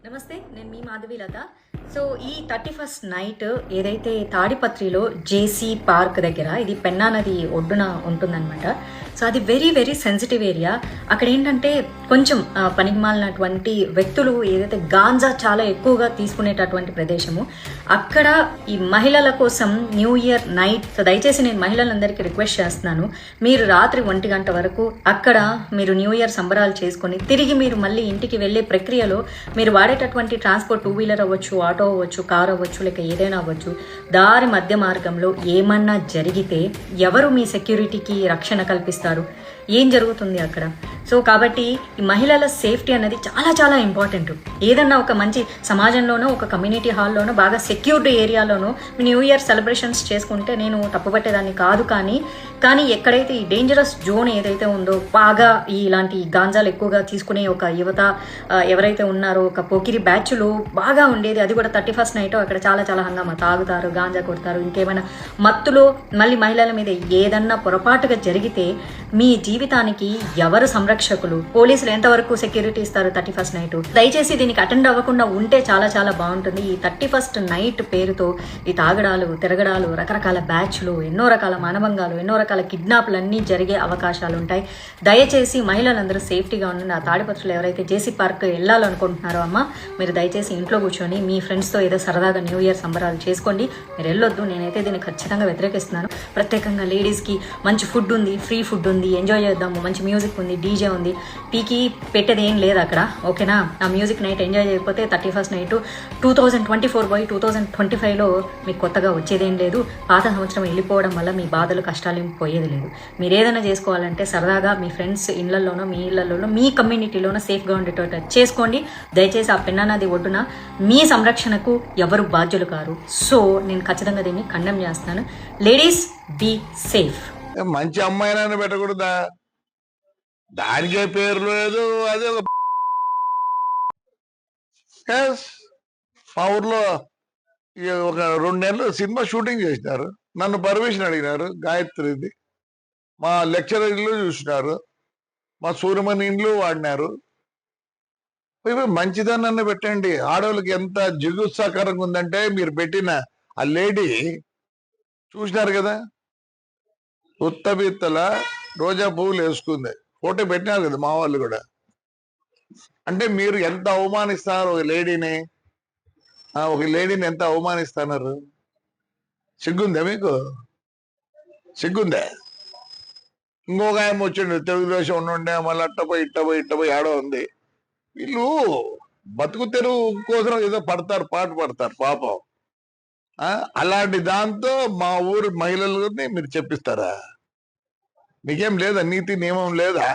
నమస్తే, నేను మీ మాధవీలత. సో ఈ 31st నైట్ ఏదైతే తాడిపత్రిలో జేసీ పార్క్ దగ్గర, ఇది పెన్నా నది ఒడ్డున ఉంటుందన్నమాట. సో అది వెరీ వెరీ సెన్సిటివ్ ఏరియా. అక్కడ ఏంటంటే కొంచెం పనికిమాలినటువంటి వ్యక్తులు ఏదైతే గాంజా చాలా ఎక్కువగా తీసుకునేటటువంటి ప్రదేశము. అక్కడ ఈ మహిళల కోసం న్యూ ఇయర్ నైట్, సో దయచేసి నేను మహిళలందరికీ రిక్వెస్ట్ చేస్తున్నాను, మీరు రాత్రి 1 గంట వరకు అక్కడ మీరు న్యూ ఇయర్ సంబరాలు చేసుకొని తిరిగి మీరు మళ్ళీ ఇంటికి వెళ్ళే ప్రక్రియలో మీరు వాడేటటువంటి ట్రాన్స్పోర్ట్ 2 వీలర్ అవ్వచ్చు, ఆటో అవ్వచ్చు, కార్ అవ్వచ్చు, లేక ఏదైనా అవ్వచ్చు, దారి మధ్య మార్గంలో ఏమన్నా జరిగితే ఎవరు మీ సెక్యూరిటీకి రక్షణ కల్పిస్తారు? ఏం జరుగుతుంది అక్కడ? సో కాబట్టి ఈ మహిళల సేఫ్టీ అనేది చాలా చాలా ఇంపార్టెంట్. ఏదన్నా ఒక మంచి సమాజంలోనో, ఒక కమ్యూనిటీ హాల్లోనో, బాగా సెక్యూర్డ్ ఏరియాలోనో న్యూ ఇయర్ సెలబ్రేషన్స్ చేసుకుంటే నేను తప్పుపట్టేదాన్ని కాదు. కానీ ఎక్కడైతే ఈ డేంజరస్ జోన్ ఏదైతే ఉందో, బాగా ఇలాంటి గాంజాలు ఎక్కువగా తీసుకునే ఒక యువత ఎవరైతే ఉన్నారో, ఒక పోకిరి బ్యాచ్లు బాగా ఉండేది, అది కూడా 31st నైట్ అక్కడ చాలా చాలా హంగామా, తాగుతారు, గాంజా కొడతారు, ఇంకేమైనా మత్తులో మళ్ళీ మహిళల మీద ఏదన్నా పొరపాటుగా జరిగితే మీ జీవితానికి ఎవరు సంరక్షకులు? పోలీసులు ఎంతవరకు సెక్యూరిటీ ఇస్తారు 31st నైట్? దయచేసి దీనికి అటెండ్ అవ్వకుండా ఉంటే చాలా చాలా బాగుంటుంది. ఈ 31st నైట్ పేరుతో ఈ తాగడాలు, తిరగడాలు, రకరకాల బ్యాచ్లు, ఎన్నో రకాల మానభంగాలు, ఎన్నో రకాల కిడ్నాప్లు అన్నీ జరిగే అవకాశాలు ఉంటాయి. దయచేసి మహిళలందరూ సేఫ్టీగా ఉండండి. ఆ తాడిపత్రులు ఎవరైతే జేసీ పార్క్ వెళ్ళాలనుకుంటున్నారో అమ్మ, మీరు దయచేసి ఇంట్లో కూర్చొని మీ ఫ్రెండ్స్తో ఏదో సరదాగా న్యూ ఇయర్ సంబరాలు చేసుకోండి. మీరు వెళ్ళొద్దు. నేనైతే దీన్ని ఖచ్చితంగా వ్యతిరేకిస్తున్నాను. ప్రత్యేకంగా లేడీస్కి మంచి ఫుడ్ ఉంది, ఫ్రీ ఫుడ్ ఉంది, ఎంజాయ్ చేద్దాము, మంచి మ్యూజిక్ ఉంది, డీజే ఉంది, పీకి పెట్టేది ఏం లేదు అక్కడ, ఓకేనా? ఆ మ్యూజిక్ నైట్ ఎంజాయ్ చేయకపోతే 31st నైట్ 2024 పోయి 2025లో మీకు కొత్తగా వచ్చేదేం లేదు. పాత సంవత్సరం వెళ్ళిపోవడం వల్ల మీ బాధలు, కష్టాలు ఏం పోయేది లేదు. మీరు ఏదైనా చేసుకోవాలంటే సరదాగా మీ ఫ్రెండ్స్ ఇళ్లలోనో, మీ ఇళ్లలోనో, మీ కమ్యూనిటీలోనో సేఫ్గా ఉండేటట్టు చేసుకోండి. దయచేసి ఆ పెన్నా నది ఒడ్డున మీ సంరక్షణకు ఎవరు బాధ్యులు కారు. సో నేను ఖచ్చితంగా దీన్ని కండెమ్ చేస్తాను. Ladies, be safe. మంచి అమ్మాయినైనా పెట్టకూడదా? దానికే పేరు లేదు. అదే మా ఊర్లో ఒక 2 నెలలు సినిమా షూటింగ్ చేసినారు. నన్ను పర్మిషన్ అడిగినారు. గాయత్రిది మా లెక్చరర్ ఇల్లు చూసినారు, మా సూర్యమణి ఇండ్లు వాడినారు. మంచిదన్న పెట్టండి. ఆడవాళ్ళకి ఎంత జిగుత్సాకరంగా ఉందంటే, మీరు పెట్టిన ఆ లేడీ చూసినారు కదా, ఉత్తబిత్తల రోజా పువ్వులు వేసుకుంది, ఫోటో పెట్టినారు కదా మా వాళ్ళు కూడా. అంటే మీరు ఎంత అవమానిస్తున్నారు ఒక లేడీని ఎంత అవమానిస్తున్నారు? సిగ్గుందా మీకు? సిగ్గుందా? ఇంకొక ఆయన వచ్చిండు, తెలుగుదేశం ఉండే, మళ్ళీ ఇట్టపోయి ఆడో ఉంది. వీళ్ళు బతుకు తెరువు కోసం ఏదో పడతారు, పాట పడతారు పాపం. అలాంటి దాంతో మా ఊరు మహిళలని మీరు చెప్పిస్తారా? మీకేం లేదా? నీతి నియమం లేదా?